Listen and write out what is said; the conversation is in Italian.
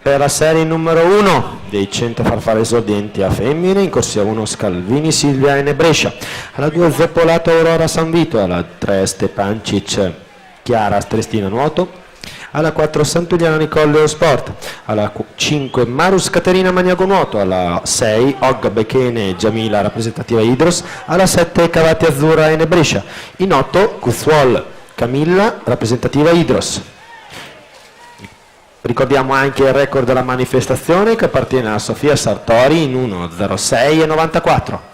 Per la serie numero 1 dei 100 farfalle esordienti a femmine, in corsia 1 Scalvini Silvia N. Brescia, alla 2 Zeppolato Aurora San Vito, alla 3 Stepancic Chiara Strestina Nuoto, alla 4 Santugliano Nicole Sport, alla 5 Marus Caterina Magnago Nuoto, alla 6 Ogga Bechene Giamila rappresentativa Idros, alla 7 Cavati Azzurra N. Brescia, in 8 Cuzzuol Camilla rappresentativa Idros. Ricordiamo anche il record della manifestazione che appartiene a Sofia Sartori in 1:06:94.